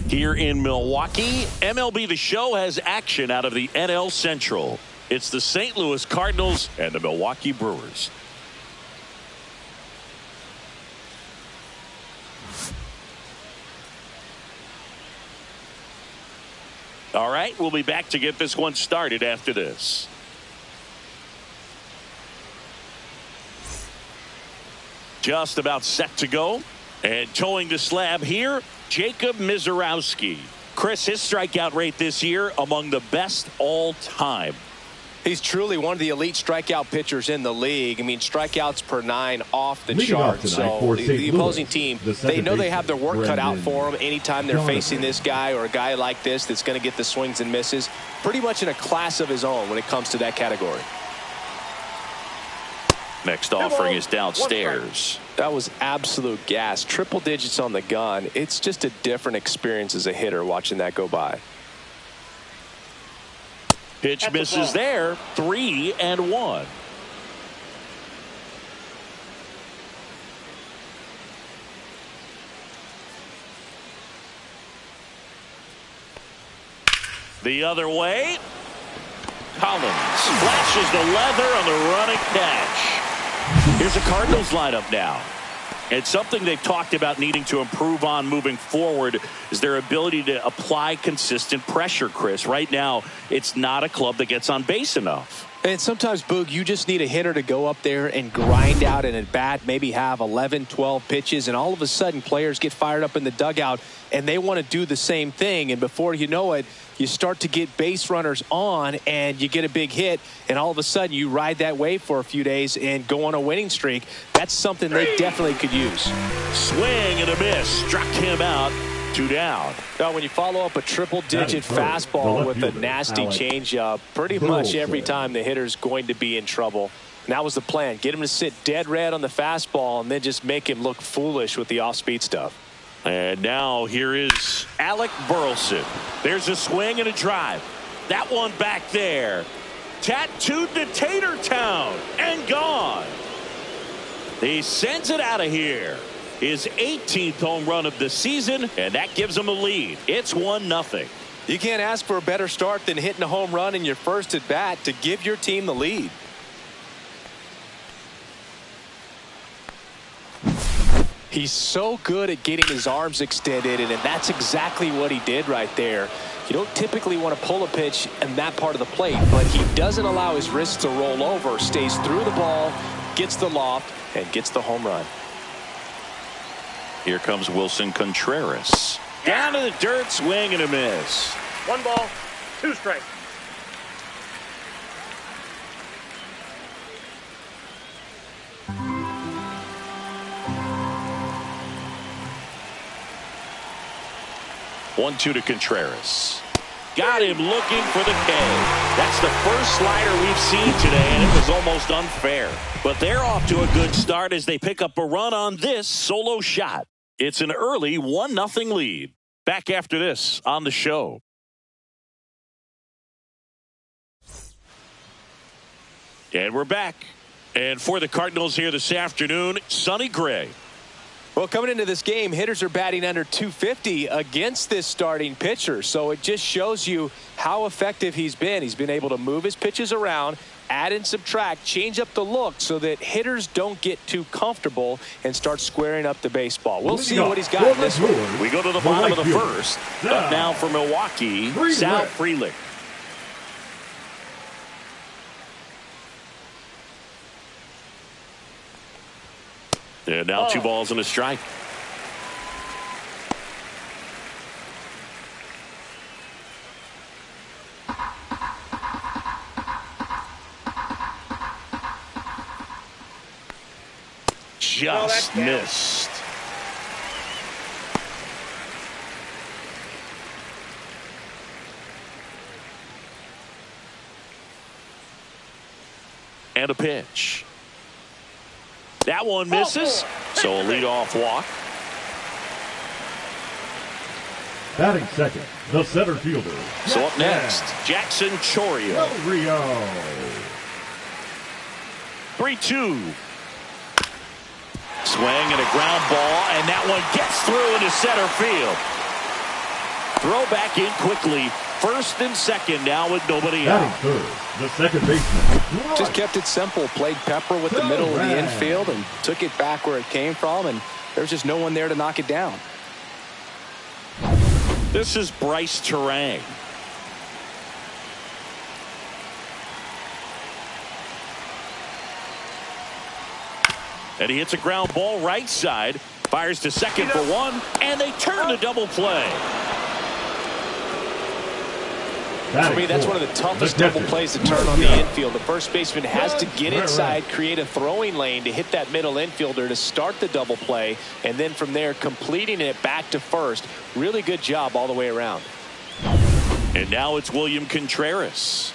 Here in Milwaukee, MLB The Show has action out of the NL Central. It's the St. Louis Cardinals and the Milwaukee Brewers. All right, we'll be back to get this one started after this. Just about set to go. And towing the slab here, Jacob Misiorowski. Chris, his strikeout rate this year among the best all time. He's truly one of the elite strikeout pitchers in the league. I mean, strikeouts per 9 off the charts. So the opposing team, they know they have their work cut out for them anytime they're facing this guy or a guy like this that's going to get the swings and misses. Pretty much in a class of his own when it comes to that category. Next offering is downstairs. That was absolute gas. Triple digits on the gun. It's just a different experience as a hitter watching that go by. Pitch misses there. 3-1. The other way. Collins flashes the leather on the running catch. Here's the Cardinals lineup now. It's something they've talked about needing to improve on moving forward is their ability to apply consistent pressure, Chris. Right now, it's not a club that gets on base enough. And sometimes, Boog, you just need a hitter to go up there and grind out an at-bat, maybe have 11, 12 pitches, and all of a sudden players get fired up in the dugout, and they want to do the same thing. And before you know it, you start to get base runners on, and you get a big hit, and all of a sudden you ride that wave for a few days and go on a winning streak. That's something they definitely could use. Swing and a miss. Struck him out. 2 down. Now, when you follow up a triple-digit fastball with a nasty changeup, pretty much every time the hitter's going to be in trouble. And that was the plan. Get him to sit dead red on the fastball and then just make him look foolish with the off-speed stuff. And now here is Alec Burleson. There's a swing and a drive. That one back there. Tattooed to Tater Town and gone. He sends it out of here. His 18th home run of the season, and that gives him a lead. It's 1-0. You can't ask for a better start than hitting a home run in your first at bat to give your team the lead. He's so good at getting his arms extended, and that's exactly what he did right there. You don't typically want to pull a pitch in that part of the plate, but he doesn't allow his wrists to roll over, stays through the ball, gets the loft, and gets the home run. Here comes Wilson Contreras. Down to the dirt, swing and a miss. 1 ball, 2 strikes. One-two to Contreras. Got him looking for the K. That's the first slider we've seen today, and it was almost unfair. But they're off to a good start as they pick up a run on this solo shot. It's an early 1-0 lead. Back after this on the show. And we're back. And for the Cardinals here this afternoon, Sonny Gray. Well, coming into this game, hitters are batting under 250 against this starting pitcher. So it just shows you how effective he's been. He's been able to move his pitches around, add and subtract, change up the look so that hitters don't get too comfortable and start squaring up the baseball. We'll see what he's got in this one. We go to the bottom of the first. Up now for Milwaukee, Sal Frelick. And now 2 balls and a strike. Just missed. And a pitch. That one misses. So a leadoff walk. Batting second, the center fielder. So up next, Jackson Chourio. Rio. 3-2. Swing and a ground ball, and that one gets through into center field. Throw back in quickly. First and second now with nobody Batting out. third, the second baseman. Just kept it simple. Played Pepper with the middle of the infield and took it back where it came from. And there's just no one there to knock it down. This is Bryce Terang. And he hits a ground ball right side. Fires to second for one. And they turn to double play. For me, that's one of the toughest double plays to turn on the infield. The first baseman has to get inside, create a throwing lane to hit that middle infielder to start the double play, and then from there completing it back to first. Really good job all the way around. And now it's William Contreras.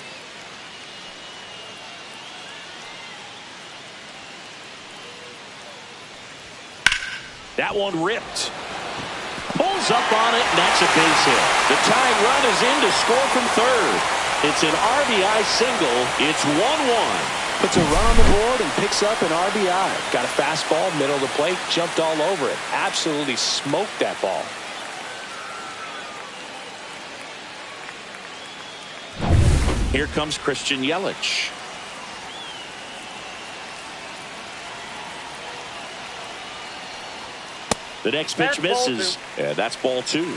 That one ripped. Pulls up on it, and that's a base hit. The tying run is in to score from third. It's an RBI single. It's 1-1. Puts a run on the board and picks up an RBI. Got a fastball, middle of the plate, jumped all over it. Absolutely smoked that ball. Here comes Christian Yelich. The next pitch misses. Yeah, that's ball two.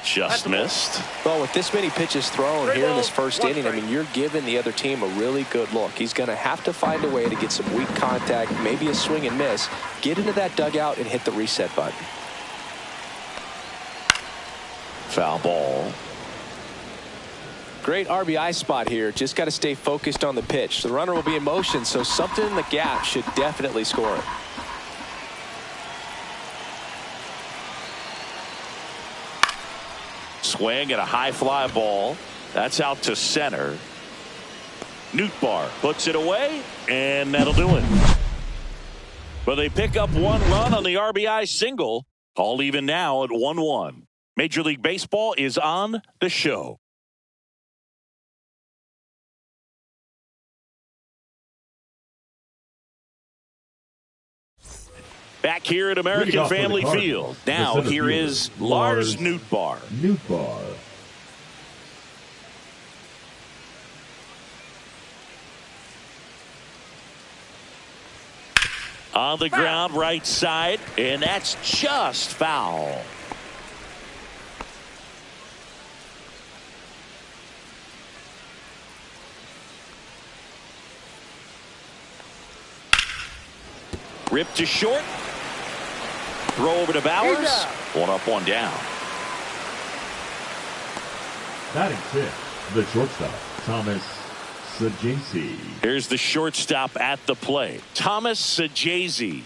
Just missed. Well, with this many pitches thrown here in this first inning, I mean, you're giving the other team a really good look. He's going to have to find a way to get some weak contact, maybe a swing and miss, get into that dugout and hit the reset button. Foul ball. Great RBI spot here. Just got to stay focused on the pitch. The runner will be in motion, so something in the gap should definitely score it. Swing at a high fly ball. That's out to center. Nootbaar puts it away, and that'll do it. But they pick up one run on the RBI single. All even now at 1-1. Major League Baseball is on the show. Back here at American Family Field. Now here is Lars Nootbaar. On the ground right side, and that's just foul. Ripped to short. Throw over to Bowers. One up, one down. Batting fifth, the shortstop, Thomas Sajazi. Here's the shortstop at the plate, Thomas Sajazi.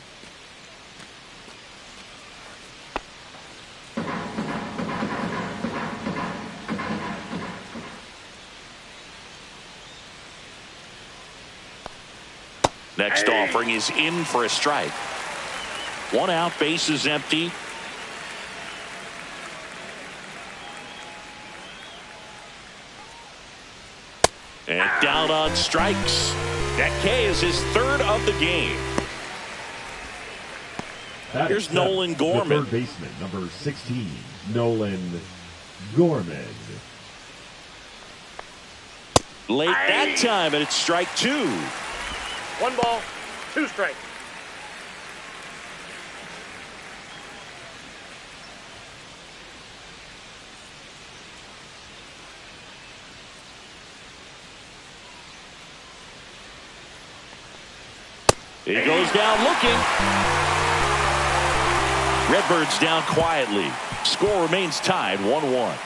Next offering is in for a strike. One out, base is empty. And down on strikes. That K is his third of the game. Here's Nolan Gorman. The third baseman, number 16, Nolan Gorman. Late that time, and it's strike two. 1 ball, 2 strikes. He goes down looking. Redbirds down quietly. Score remains tied 1-1.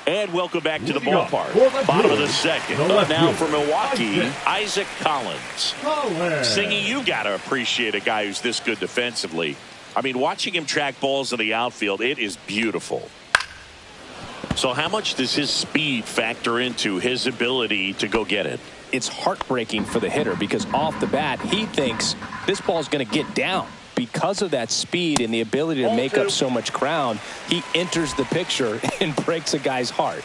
And welcome back to the ballpark. Bottom of the second. Up now for Milwaukee, Isaac Collins. Singy, you got to appreciate a guy who's this good defensively. I mean, watching him track balls in the outfield, it is beautiful. So how much does his speed factor into his ability to go get it? it's heartbreaking for the hitter because off the bat, he thinks this ball is going to get down. Because of that speed and the ability to make up so much ground, he enters the picture and breaks a guy's heart.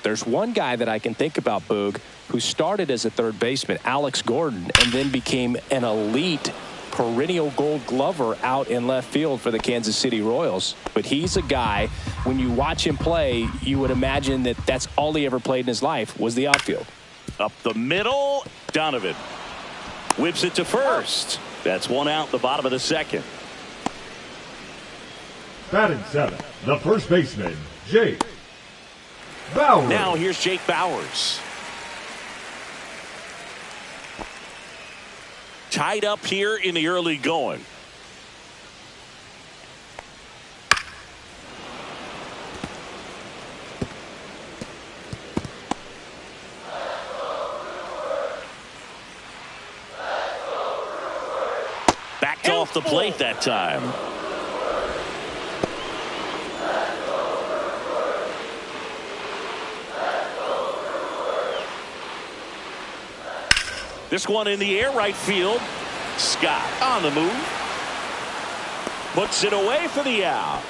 There's one guy that I can think about, Boog, who started as a third baseman, Alex Gordon, and then became an elite perennial Gold Glover out in left field for the Kansas City Royals. But he's a guy, when you watch him play, you would imagine that that's all he ever played in his life was the outfield. Up the middle, Donovan whips it to first. That's one out, the bottom of the second. Batting seventh, the first baseman, Jake Bauers. Now here's Jake Bauers. Tied up here in the early going. Backed off the plate that time. This one in the air, right field. Scott on the move. Puts it away for the out.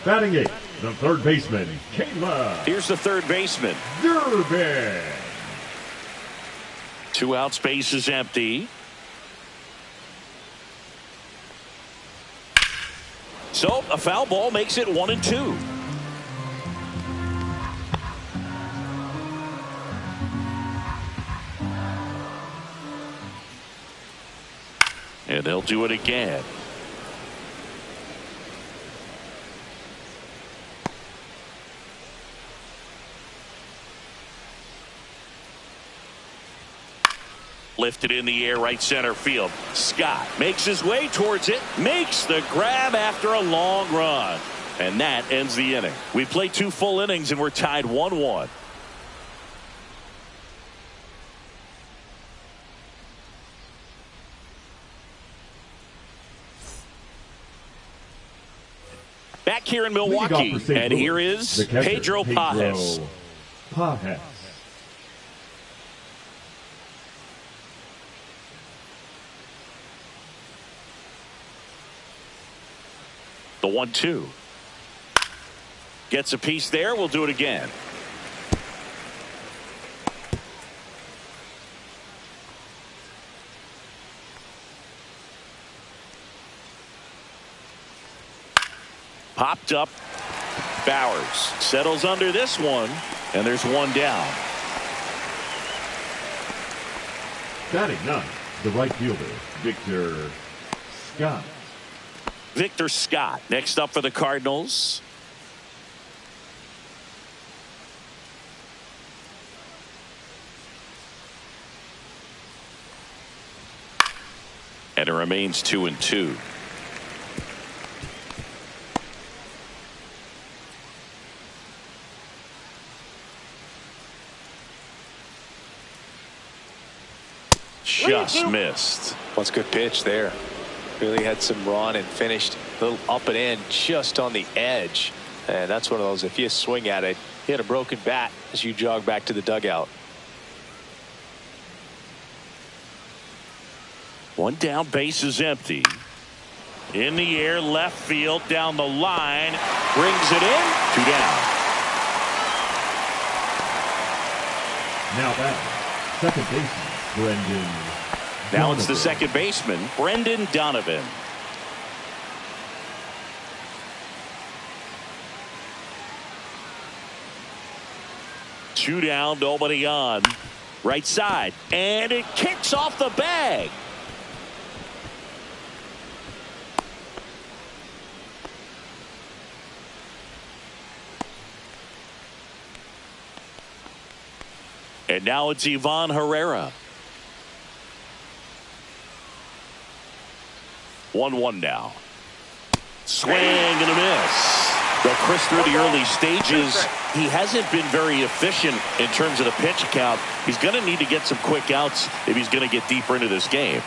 Batting eighth, the third baseman, Kayla. Here's the third baseman. Durbin. 2 out, space is empty. So a foul ball makes it 1-2. And they'll do it again. Lifted in the air, right center field. Scott makes his way towards it, makes the grab after a long run. And that ends the inning. We played 2 full innings and we're tied 1-1. Back here in Milwaukee, and here is Pedro Pajes. The 1-2. Gets a piece there. We'll do it again. Popped up. Bauers settles under this one, and there's one down. Batting ninth, the right fielder, Victor Scott. Victor Scott next up for the Cardinals. And it remains 2-2. Just missed. What's a good pitch there. Really had some run and finished a little up and in just on the edge. And that's one of those, if you swing at it, hit a broken bat as you jog back to the dugout. One down, base is empty. In the air, left field, down the line, brings it in, 2 down. Now batting, second baseman, Brendan. Now it's the second baseman, Brendan Donovan. Two down, nobody on. Right side, and it kicks off the bag. And now it's Ivan Herrera. 1-1 now. Swing and a miss. But Chris, through the early stages, he hasn't been very efficient in terms of the pitch count. He's going to need to get some quick outs if he's going to get deeper into this game.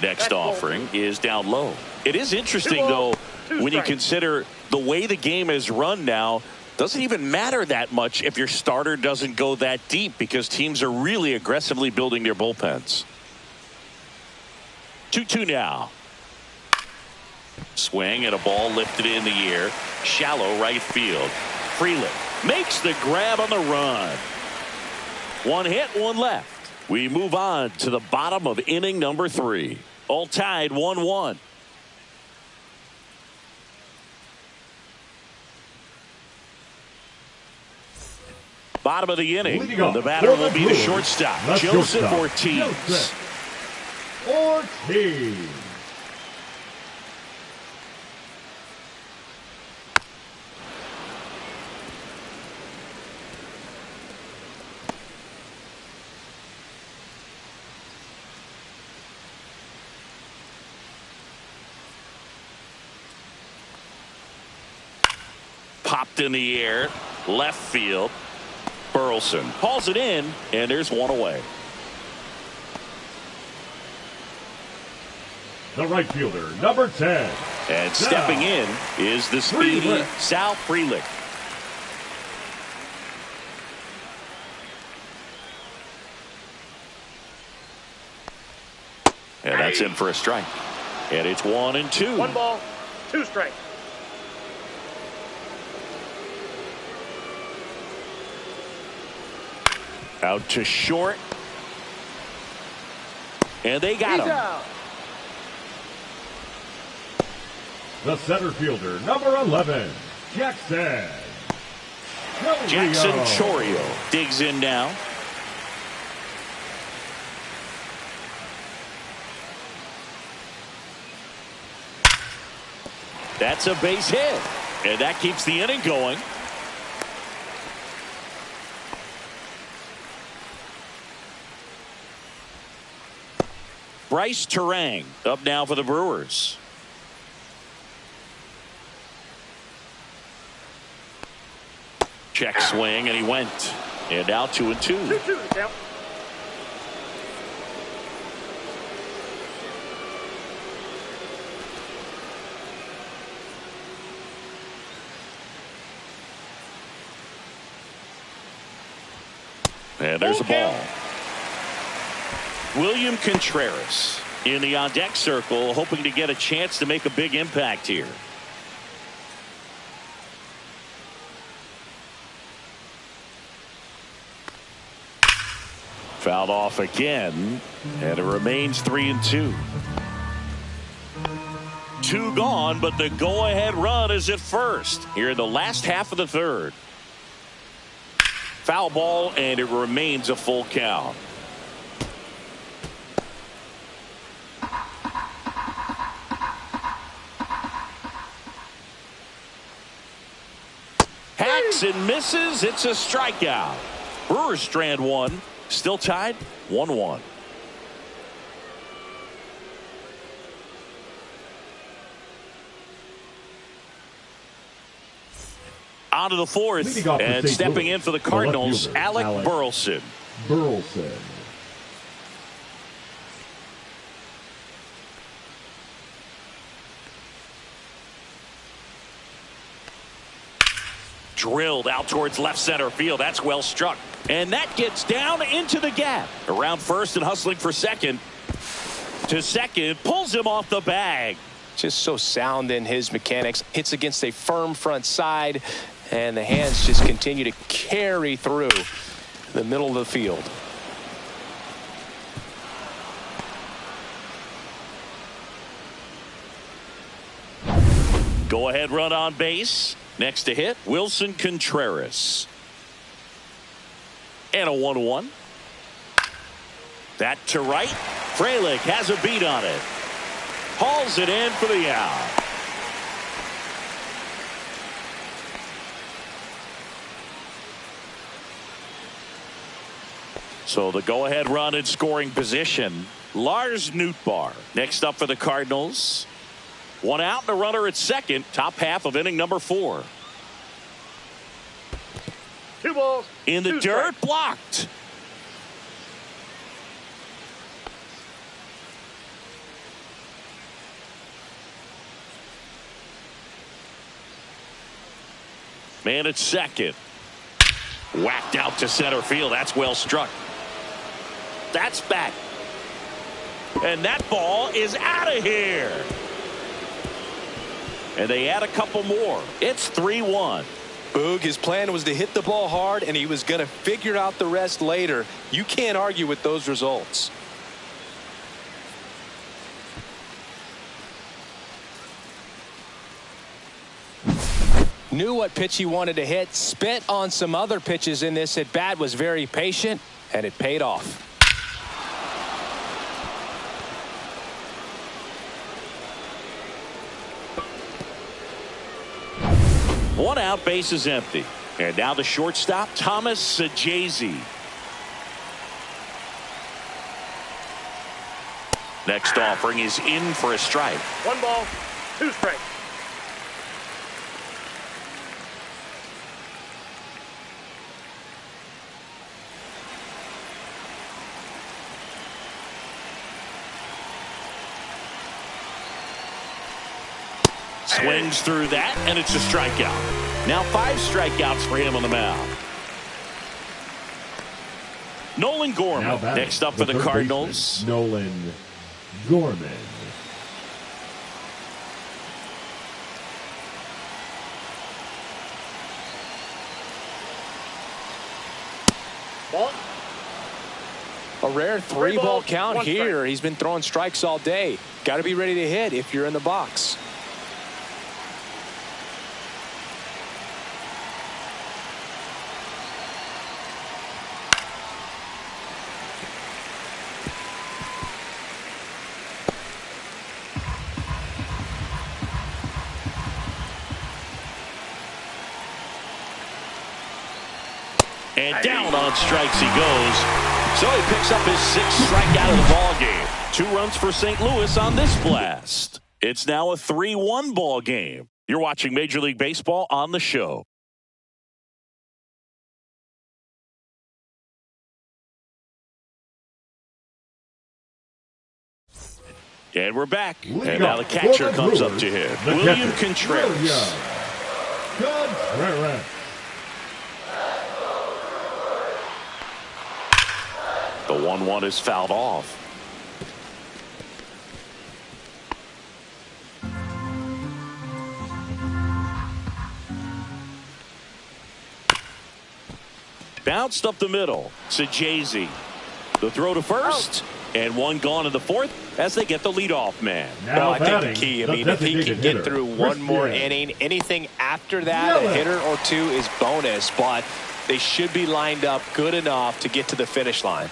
Next offering is down low. It is interesting, though, when you consider the way the game is run now, doesn't even matter that much if your starter doesn't go that deep because teams are really aggressively building their bullpens. 2-2 now. Swing and a ball lifted in the air. Shallow right field. Frelick makes the grab on the run. One hit, one left. We move on to the bottom of inning number 3. All tied 1-1. Bottom of the inning. The batter will be the shortstop, Joseph Ortiz. Ortiz. Popped in the air, left field. Burleson hauls it in, and there's one away. The right fielder, number 10. And stepping in is the speedy Sal Frelick. And that's in for a strike. And it's 1-2. 1 ball, 2 strikes. Out to short. And they got him. Out. The center fielder, number 11, Jackson Chorio digs in now. That's a base hit. And that keeps the inning going. Bryce Terang up now for the Brewers. Check swing, and he went. And now 2-2. 2-2 count. And there's a ball. William Contreras in the on-deck circle, hoping to get a chance to make a big impact here. Fouled off again, and it remains 3-2. 2 gone, but the go-ahead run is at first here in the last half of the 3rd. Foul ball, and it remains a full count. Hacks and misses. It's a strikeout. Brewers strand 1. Still tied 1-1. On to the 4th, and stepping in for the Cardinals, Alec Burleson. Drilled out towards left center field. That's well struck. And that gets down into the gap. Around first and hustling for second. To second. Pulls him off the bag. Just so sound in his mechanics. Hits against a firm front side. And the hands just continue to carry through the middle of the field. Go ahead run on base. Next to hit, Wilson Contreras. And a 1-1. That to right. Frelick has a beat on it. Hauls it in for the out. So the go-ahead run in scoring position, Lars Nootbaar. Next up for the Cardinals. 1 out and a runner at second. Top half of inning number 4. 2 balls. In the dirt, blocked. Man at second. Whacked out to center field. That's well struck. That's back. And that ball is out of here. And they add a couple more. It's 3-1. Boog, his plan was to hit the ball hard, and he was going to figure out the rest later. You can't argue with those results. Knew what pitch he wanted to hit, spent on some other pitches in this at bat, was very patient, and it paid off. One out, base is empty. And now the shortstop, Thomas Sajazi. Next offering is in for a strike. 1 ball, 2 strikes. Swings through that, and it's a strikeout. Now 5 strikeouts for him on the mound. Nolan Gorman next up for the Cardinals. Nolan Gorman. Ball. A rare 3-ball count 1 strike. here. He's been throwing strikes all day. Got to be ready to hit if you're in the box. And down on strikes he goes. So he picks up his 6th strikeout of the ball game. 2 runs for St. Louis on this blast. It's now a 3-1 ball game. You're watching Major League Baseball on the show. And we're back. And now the catcher comes up to him. William Contreras. Contreras. The 1-1 is fouled off. Bounced up the middle. Sajazi. The throw to first. And 1 gone in the 4th as they get the leadoff man. Well, I think the key, if he can get through one more inning, anything after that, a hitter or 2 is bonus, but they should be lined up good enough to get to the finish line.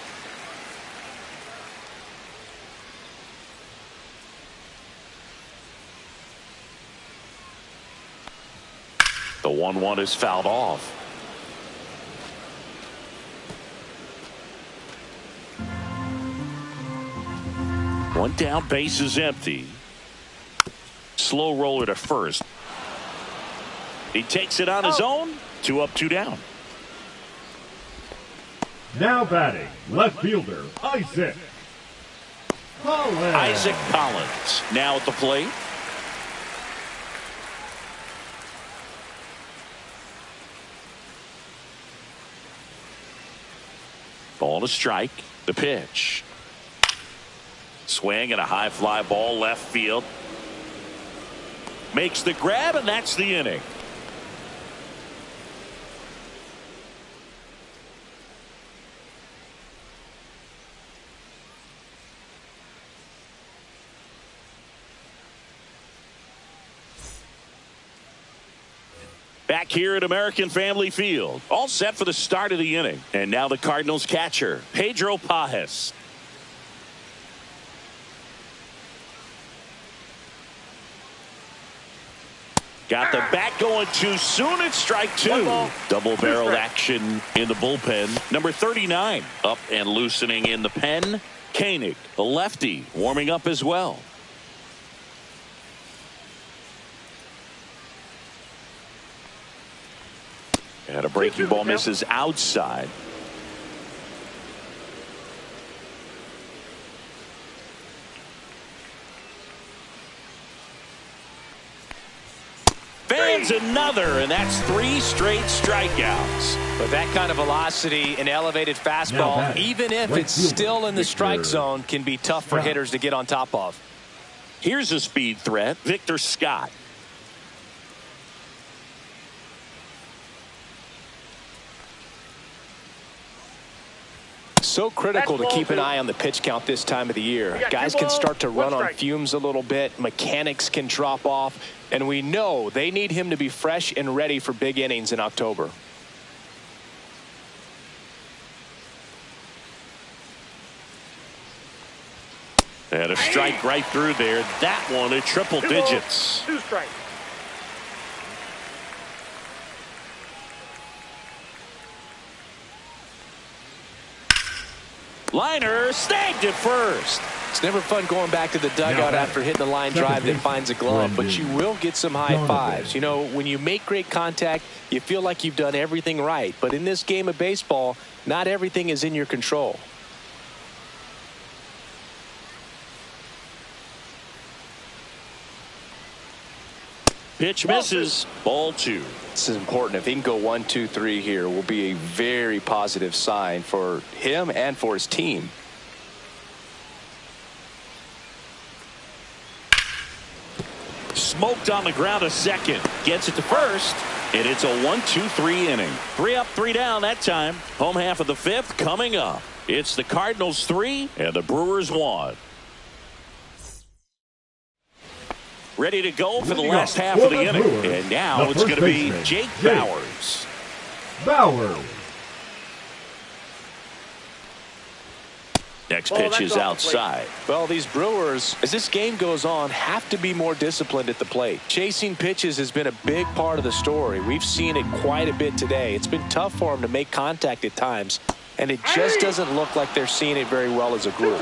The 1-1 is fouled off. One down, base is empty. Slow roller to first. He takes it on his own. 2 up, 2 down. Now batting, left fielder, Isaac Collins. Isaac Collins now at the plate. Ball to strike. The pitch. Swing and a high fly ball left field. Makes the grab, and that's the inning. Back here at American Family Field. All set for the start of the inning. And now the Cardinals catcher, Pedro Pajes. Got the bat going too soon. It's strike 2. Double barreled action in the bullpen. Number 39 up and loosening in the pen. Koenig, the lefty, warming up as well. And a breaking ball misses outside. Fans another, and that's 3 straight strikeouts. With that kind of velocity, an elevated fastball, even if it's still in the strike zone, can be tough for hitters to get on top of. Here's a speed threat, Victor Scott. So critical to keep an eye on the pitch count this time of the year. Guys can start to run on fumes a little bit. Mechanics can drop off. And we know they need him to be fresh and ready for big innings in October. And a strike right through there. That one at triple digits. 2 strikes. Liner snagged at first. It's never fun going back to the dugout after hitting a line drive that finds a glove, but you will get some high fives. You know, when you make great contact, you feel like you've done everything right. But in this game of baseball, not everything is in your control. Pitch misses. Ball 2. This is important. If he can go 1, 2, 3 here, will be a very positive sign for him and for his team. Smoked on the ground a second. Gets it to first. And it's a 1-2-3 inning. 3 up, 3 down that time. Home half of the 5th coming up. It's the Cardinals 3 and the Brewers 1. Ready to go for the last half of the inning. And now it's going to be Jake Bauers. Next pitch is outside. Well, these Brewers, as this game goes on, have to be more disciplined at the plate. Chasing pitches has been a big part of the story. We've seen it quite a bit today. It's been tough for them to make contact at times, and it just doesn't look like they're seeing it very well as a group.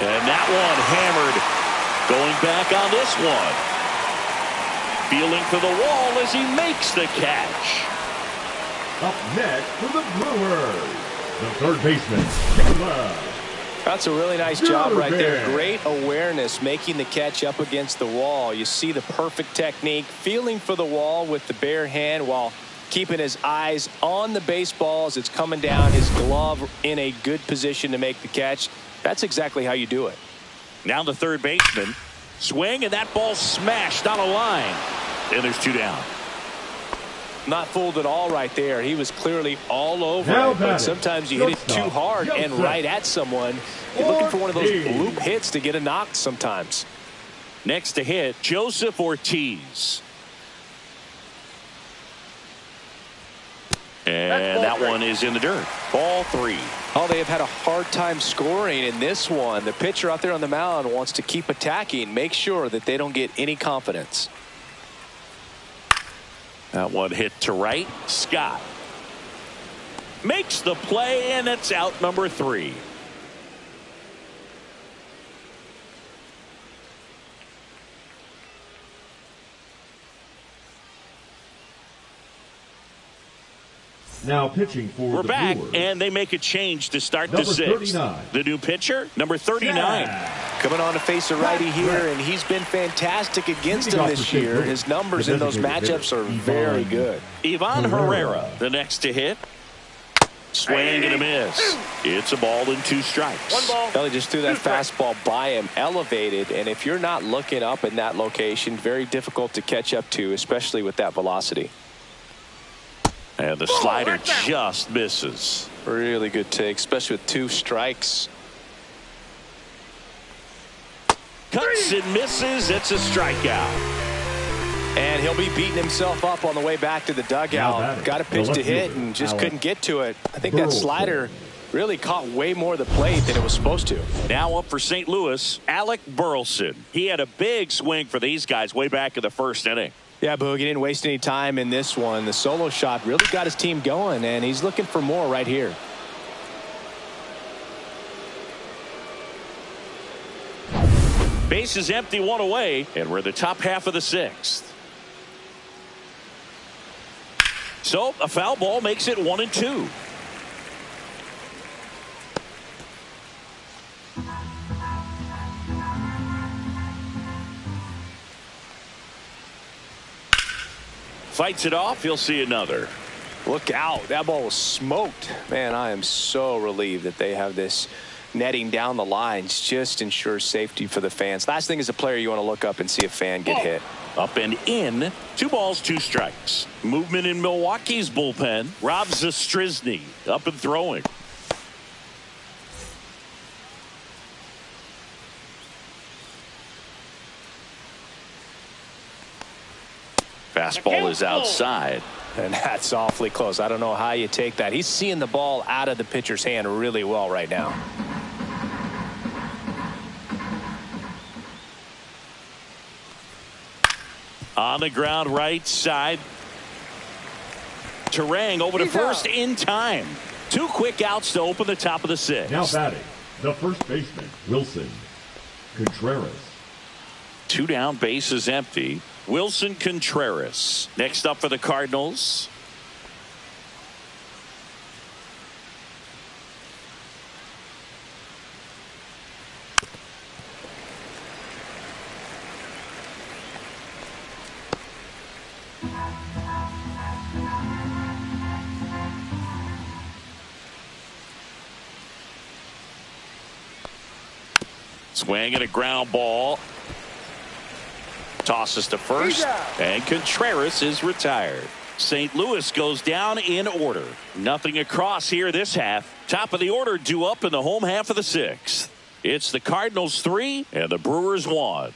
And that one hammered. Going back on this one. Feeling for the wall as he makes the catch. Up next for the Brewers, the third baseman, That's a really nice job right there. Great awareness making the catch up against the wall. You see the perfect technique, feeling for the wall with the bare hand while keeping his eyes on the baseball as it's coming down, his glove in a good position to make the catch. That's exactly how you do it. Now the third baseman. Swing, and that ball smashed on a line. And there's 2 down. Not fooled at all right there. He was clearly all over it, but sometimes you hit it too hard and right at someone. You're looking for one of those bloop hits to get a knock sometimes. Next to hit, Joseph Ortiz. And that one is in the dirt. Ball 3. Oh, they have had a hard time scoring in this one. The pitcher out there on the mound wants to keep attacking, make sure that they don't get any confidence. That one hit to right. Scott makes the play, and it's out number 3. Now pitching for We're the back, Brewers, and they make a change to start number the 6th. 39. The new pitcher, number 39. Coming on to face a righty here, and he's been fantastic against him this year. His numbers in those matchups are very good. Ivan Herrera, the next to hit. Swing and a miss. It's a ball and 2 strikes. 1 ball. Kelly just threw that fastball by him, elevated, and if you're not looking up in that location, very difficult to catch up to, especially with that velocity. And the slider just misses. Really good take, especially with 2 strikes. Cuts and misses. It's a strikeout. And he'll be beating himself up on the way back to the dugout. Got a pitch to hit and just couldn't get to it. I think that slider really caught way more of the plate than it was supposed to. Now up for St. Louis, Alec Burleson. He had a big swing for these guys way back in the 1st inning. Yeah, Boog, he didn't waste any time in this one. The solo shot really got his team going, and he's looking for more right here. Base is empty, 1 away, and we're the top half of the 6th. So a foul ball makes it 1-2. fights it off. He'll see another. Look out. That ball was smoked. Man, I am so relieved that they have this netting down the lines. Just ensures safety for the fans. Last thing as a player, you want to look up and see a fan get hit. Up and in. 2 balls, 2 strikes. Movement in Milwaukee's bullpen. Rob Zastryzny up and throwing. Fastball is outside. And that's awfully close. I don't know how you take that. He's seeing the ball out of the pitcher's hand really well right now. On the ground right side. Turang over to first in time. 2 quick outs to open the top of the 6th. Now batting, the first baseman, Wilson Contreras. 2 down, bases empty. Wilson Contreras next up for the Cardinals. Swing and a ground ball. Tosses to first, and Contreras is retired. St. Louis goes down in order. Nothing across here this half. Top of the order due up in the home half of the 6th. It's the Cardinals 3 and the Brewers 1.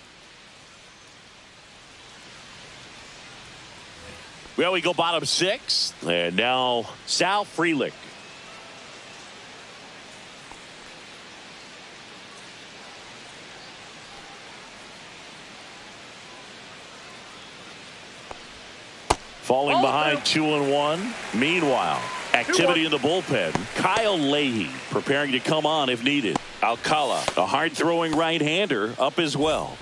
Well, we go bottom 6, and now Sal Frelick. Falling behind 2-1. Meanwhile, activity in the bullpen. Kyle Leahy preparing to come on if needed. Alcala, a hard-throwing right-hander, up as well.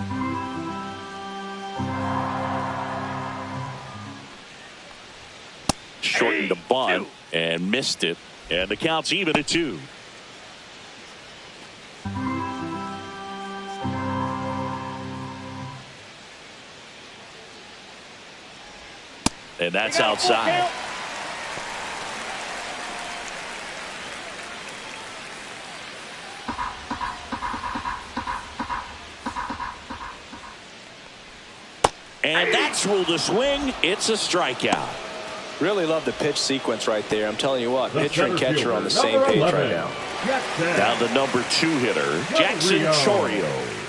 Shortened the bunt and missed it. And the count's even at 2. And that's outside. And that's ruled a swing. It's a strikeout. Really love the pitch sequence right there. I'm telling you what, pitcher and catcher on the same page right now. Now the number 2 hitter, Jackson Chourio.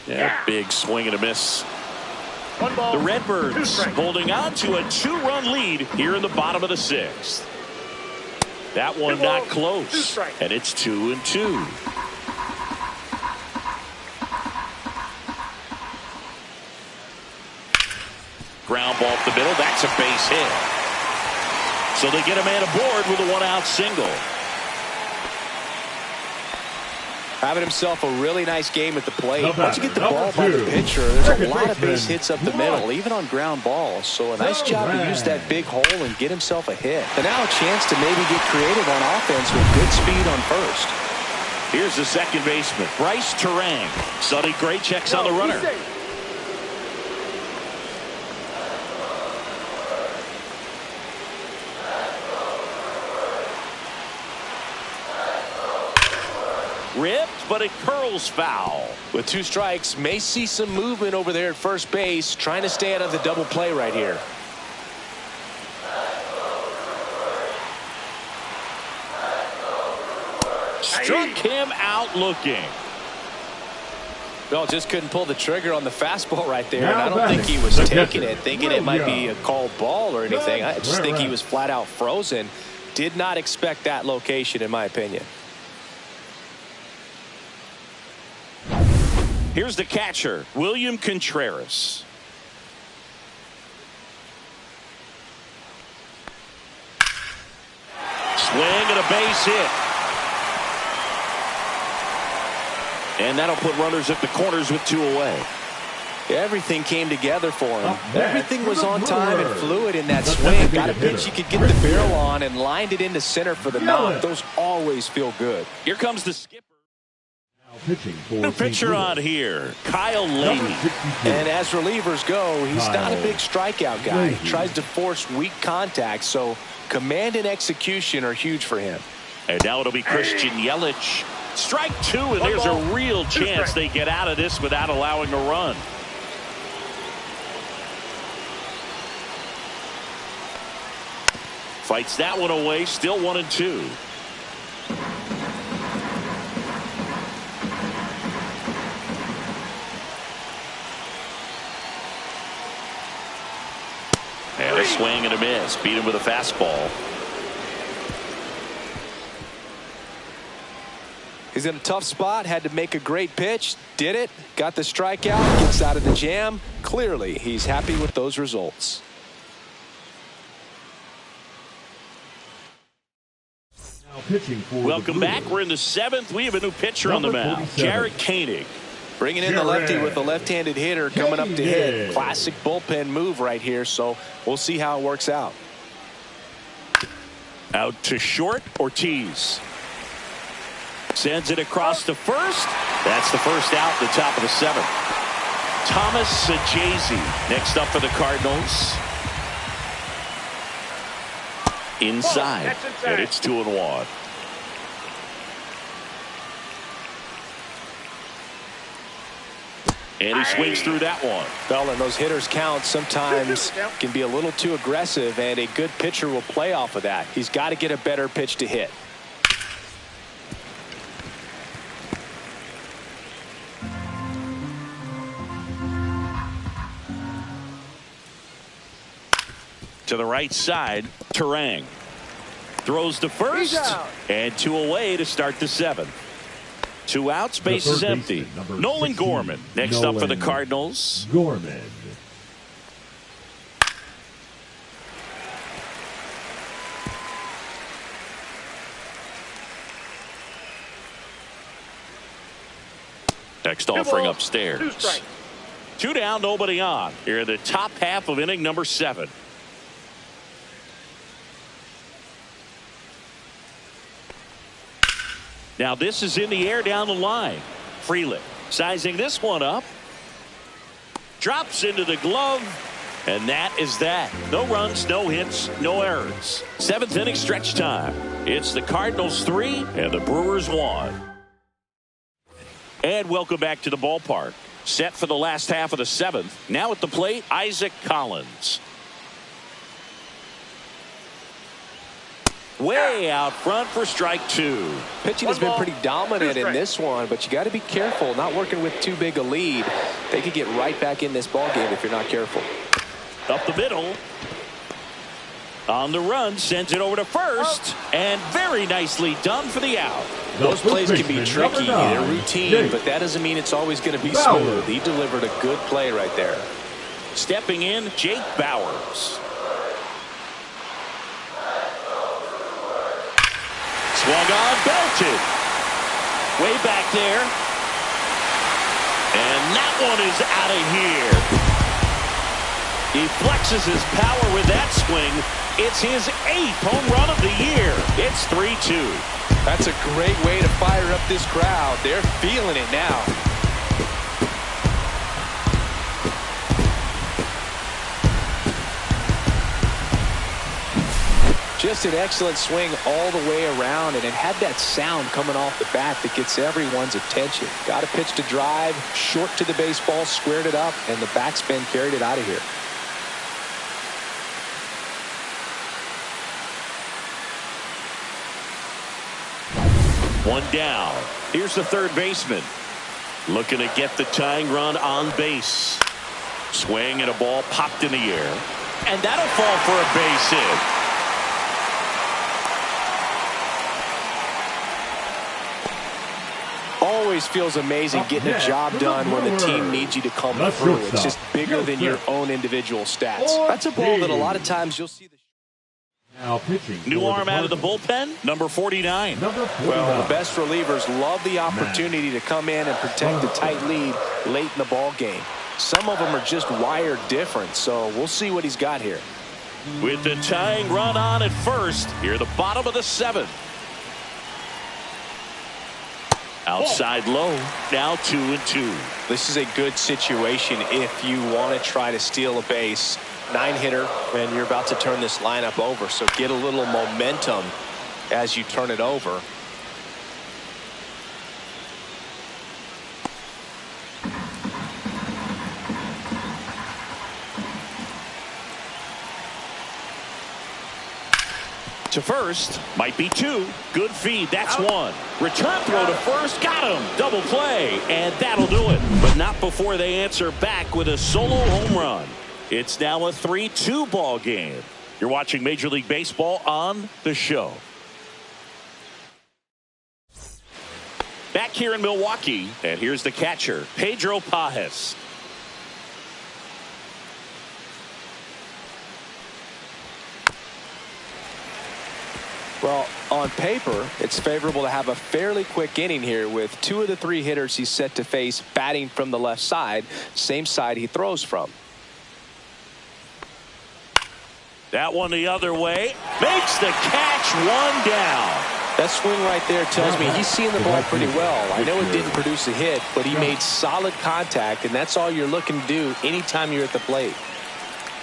Yeah, big swing and a miss. The Redbirds holding on to a 2-run lead here in the bottom of the 6th. That one not close, and it's 2-2. Ground ball up the middle. That's a base hit. So they get a man aboard with a 1-out single. Having himself a really nice game at the plate. Once you get the ball by the pitcher, there's a lot of base hits up the middle, even on ground balls. So a nice job to use that big hole and get himself a hit. And now a chance to maybe get creative on offense with good speed on first. Here's the second baseman, Bryce Turang. Sonny Gray checks on the runner. Ripped, but it curls foul. With 2 strikes, may see some movement over there at first base, trying to stay out of the double play right here. Struck him out looking. Well, just couldn't pull the trigger on the fastball right there, and I don't think he was taking it, thinking it might be a called ball or anything. I just think he was flat out frozen. Did not expect that location, in my opinion. Here's the catcher, William Contreras. Swing and a base hit. And that'll put runners at the corners with 2 away. Everything came together for him. Everything was on time and fluid in that swing. Got a pitch he could get the barrel on and lined it into center for the knock. Those always feel good. Here comes the skipper. pitching for New St. pitcher Louis. on here, Kyle Number Leahy. 62. And as relievers go, he's not a big strikeout guy. He tries to force weak contact, so command and execution are huge for him. And now it'll be Christian Yelich. Strike two, and there's a real chance they get out of this without allowing a run. Fights that one away, still 1-2. And a swing and a miss. Beat him with a fastball. He's in a tough spot, had to make a great pitch, did it, got the strikeout, gets out of the jam. Clearly, he's happy with those results. Now pitching for Welcome the back. Brewers. We're in the seventh. We have a new pitcher on the Number mound. 47. Jared Koenig. Bringing in the lefty with a left-handed hitter coming up to hit. Classic bullpen move right here, so we'll see how it works out. Out to short, Ortiz. Sends it across to first. That's the first out, the top of the seventh. Thomas Sajazi next up for the Cardinals. Inside. That's inside. And it's 2-1. And he swings through that one. Well, and those hitters count sometimes can be a little too aggressive, and a good pitcher will play off of that. He's got to get a better pitch to hit. To the right side, Terang throws to first, and two away to start the seventh. Two outs, base is empty. Nolan 16, Gorman next up for the Nolan Cardinals. Gorman. Next offering 2 upstairs. strikes. 2 down, nobody on. Here in the top half of inning number 7. Now this is in the air down the line. Freeland sizing this one up. Drops into the glove. And that is that. No runs, no hits, no errors. 7th inning stretch time. It's the Cardinals 3 and the Brewers 1. And welcome back to the ballpark. Set for the last half of the 7th. Now at the plate, Isaac Collins. Way out front for strike 2. Pitching has been pretty dominant in this one, but you got to be careful. Not working with too big a lead. They could get right back in this ball game if you're not careful. Up the middle. On the run, sends it over to first. And very nicely done for the out. Those plays can be tricky. They're routine, but that doesn't mean it's always going to be smooth. He delivered a good play right there. Stepping in, Jake Bowers. Swung on, belted. Way back there. And that one is out of here. He flexes his power with that swing. It's his 8th home run of the year. It's 3-2. That's a great way to fire up this crowd. They're feeling it now. Just an excellent swing all the way around, and it had that sound coming off the bat that gets everyone's attention. Got a pitch to drive, short to the baseball, squared it up, and the backspin carried it out of here. One down. Here's the third baseman. Looking to get the tying run on base. Swing and a ball popped in the air. And that'll fall for a base hit. Always feels amazing getting a job done when the team needs you to come through. It's just bigger than your own individual stats. That's a ball that a lot of times you'll see. Now pitching. New arm out of the bullpen, number 49. Well, the best relievers love the opportunity to come in and protect a tight lead late in the ball game. Some of them are just wired different, so we'll see what he's got here. With the tying run on at first, here at the bottom of the 7th. Outside low, now 2-2. This is a good situation if you want to try to steal a base. 9-hitter, and you're about to turn this lineup over, so get a little momentum as you turn it over. To first, might be 2. Good feed, that's 1. Return throw to first, got him. Double play, and that'll do it. But not before they answer back with a solo home run. It's now a 3-2 ball game. You're watching Major League Baseball on The Show. Back here in Milwaukee, and here's the catcher, Pedro Pajes. Well, on paper, it's favorable to have a fairly quick inning here with 2 of the 3 hitters he's set to face batting from the left side, same side he throws from. That one the other way, makes the catch, 1 down. That swing right there tells me he's seeing the ball pretty well. I know it didn't produce a hit, but he made solid contact, and that's all you're looking to do anytime you're at the plate.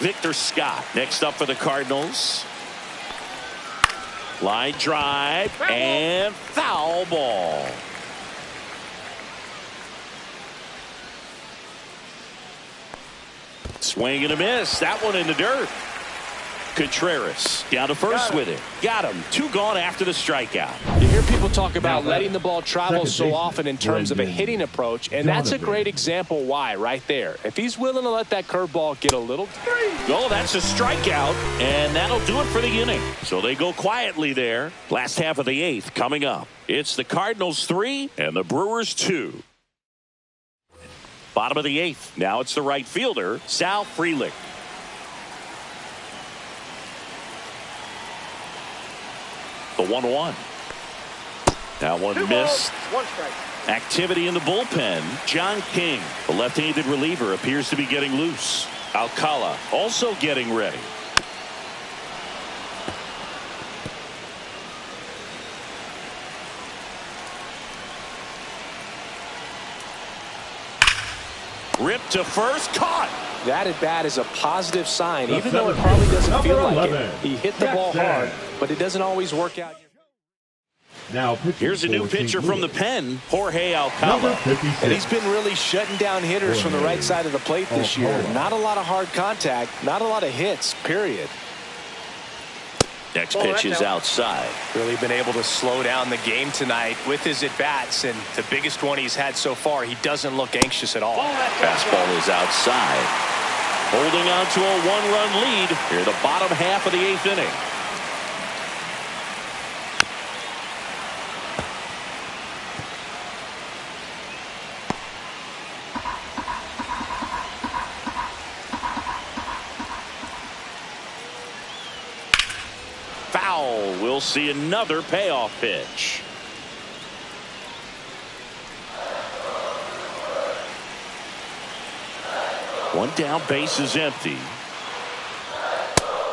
Victor Scott next up for the Cardinals. Line drive and foul ball. Swing and a miss. That one in the dirt. Contreras down to first with it. Got him. 2 gone after the strikeout. You hear people talk about letting the ball travel so often in terms of a hitting approach, and that's a great example why right there. If he's willing to let that curveball get a little. Oh, that's a strikeout, and that'll do it for the inning. So they go quietly there. Last half of the 8th coming up. It's the Cardinals 3 and the Brewers 2. Bottom of the 8th. Now it's the right fielder, Sal Frelick. The 1-1. That one missed. 1 strike. Activity in the bullpen. John King, the left-handed reliever, appears to be getting loose. Alcala also getting ready. Ripped to first, caught. That at bat is a positive sign, even though it probably doesn't feel like it. He hit the ball hard, but it doesn't always work out. Now here's a new pitcher from the pen, Jorge Alcala. And he's been really shutting down hitters from the right side of the plate this year. Not a lot of hard contact, not a lot of hits, period. Next pitch is outside. Really been able to slow down the game tonight with his at-bats, and the biggest one he's had so far, he doesn't look anxious at all. Fastball is outside. Holding on to a 1-run lead here the bottom half of the 8th inning. Foul. We'll see another payoff pitch. One down, base is empty.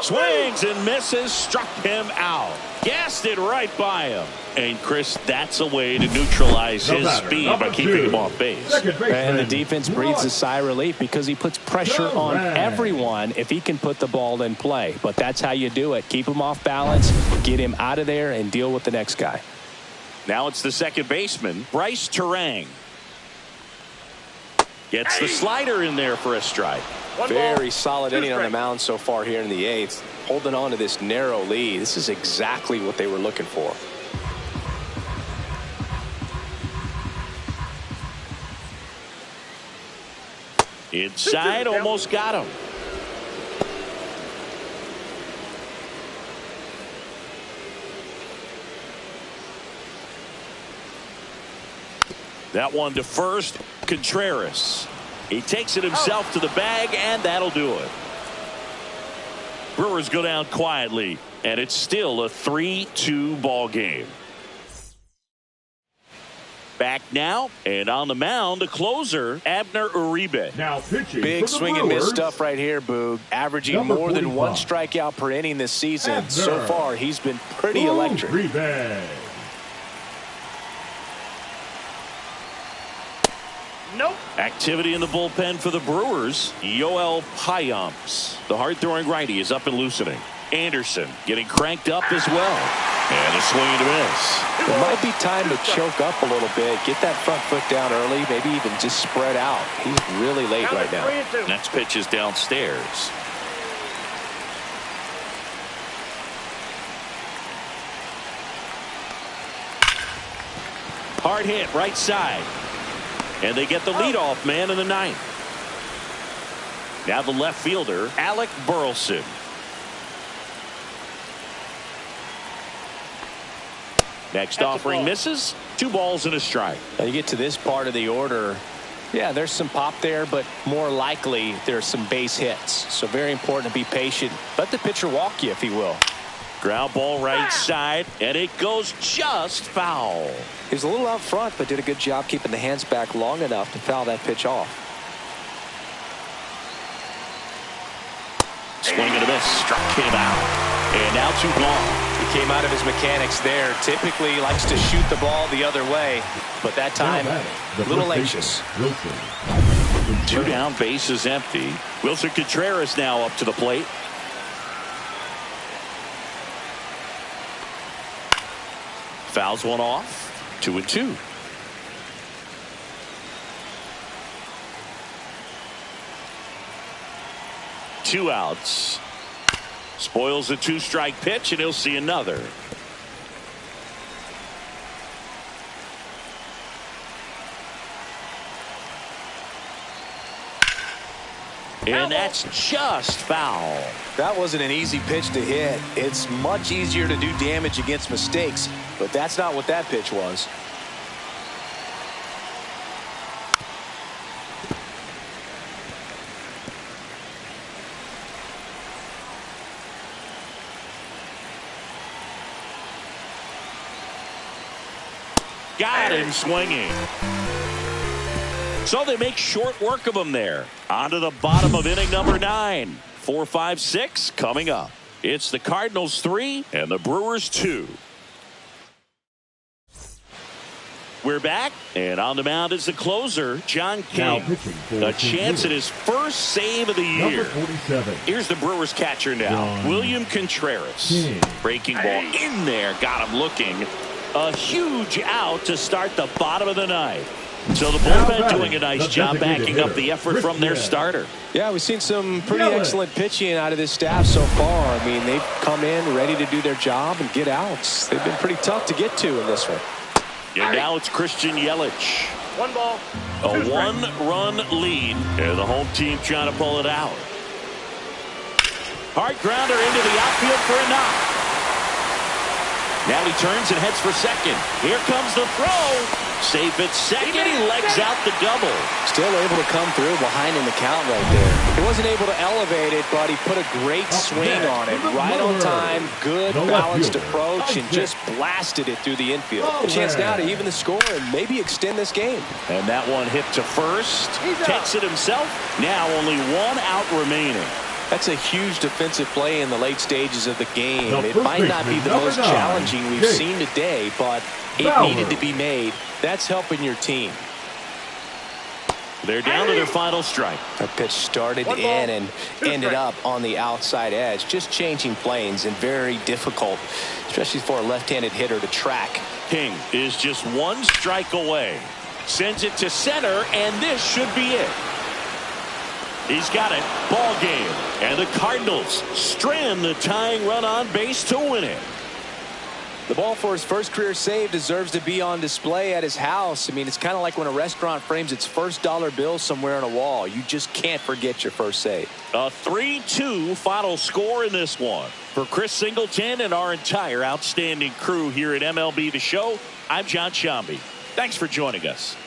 Swings and misses, struck him out. Gassed it right by him. And Chris, that's a way to neutralize his speed by keeping him off base. And the defense breathes a sigh of relief because he puts pressure on everyone if he can put the ball in play. But that's how you do it. Keep him off balance, get him out of there, and deal with the next guy. Now it's the second baseman, Bryce Terang. Gets the slider in there for a strike. Very solid inning on the mound so far here in the 8th. Holding on to this narrow lead. This is exactly what they were looking for. Inside, almost got him. That one to first, Contreras. He takes it himself to the bag, and that'll do it. Brewers go down quietly, and it's still a 3-2 ball game. Back now, and on the mound, the closer, Abner Uribe. Now pitching Big swing and miss stuff right here, Boog. Averaging more than 1 strikeout per inning this season. Abner. So far, he's been pretty electric. Uribe. Nope. Activity in the bullpen for the Brewers. Yoel Payamps, the hard-throwing righty, is up and loosening. Anderson getting cranked up as well. And a swing and a miss. It might be time to choke up a little bit. Get that front foot down early. Maybe even just spread out. He's really late right now. Next pitch is downstairs. Hard hit right side. And they get the leadoff man in the ninth. Now the left fielder, Alec Burleson. Next offering misses. 2 balls and a strike. Now you get to this part of the order. Yeah, there's some pop there, but more likely there's some base hits. So very important to be patient. Let the pitcher walk you if he will. Ground ball right side, and it goes just foul. He was a little out front, but did a good job keeping the hands back long enough to foul that pitch off. Swing and a miss. Struck him out. And now 2 gone. He came out of his mechanics there. Typically he likes to shoot the ball the other way, but that time a little anxious. 2 down, base is empty. Wilson Contreras now up to the plate. Fouls one off. 2-2. Two outs. Spoils the 2-strike pitch, and he'll see another. And that's just foul. That wasn't an easy pitch to hit. It's much easier to do damage against mistakes, but that's not what that pitch was. Got him swinging. So they make short work of him there. On to the bottom of inning number 9. 4, 5, 6 coming up. It's the Cardinals 3 and the Brewers 2. We're back, and on the mound is the closer, John King. A chance at his first save of the year. Here's the Brewers catcher now, William Contreras. Breaking ball in there, got him looking. A huge out to start the bottom of the ninth. So the bullpen doing a nice job backing up the effort from their starter. Yeah, we've seen some pretty excellent pitching out of this staff so far. I mean, they've come in ready to do their job and get outs. They've been pretty tough to get to in this one. And now it's Christian Yelich. 1 ball. A 1-run lead. And the home team trying to pull it out. Hard grounder into the outfield for a knock. Now he turns and heads for second. Here comes the throw. Safe at second. He legs out the double. Still able to come through behind in the count right there. He wasn't able to elevate it, but he put a great swing on it. Right on time, good balanced approach, and just blasted it through the infield. A chance now to even the score and maybe extend this game. And that one hit to first. Takes it himself. Now only 1 out remaining. That's a huge defensive play in the late stages of the game. It might not be the most challenging we've seen today, but it needed to be made. That's helping your team. They're down to their final strike. That pitch started in and ended up on the outside edge. Just changing planes and very difficult, especially for a left-handed hitter to track. King is just 1 strike away. Sends it to center, and this should be it. He's got it. Ball game. And the Cardinals strand the tying run on base to win it. The ball for his first career save deserves to be on display at his house. I mean, it's kind of like when a restaurant frames its first dollar bill somewhere on a wall. You just can't forget your first save. A 3-2 final score in this one. For Chris Singleton and our entire outstanding crew here at MLB The Show, I'm John Shambi. Thanks for joining us.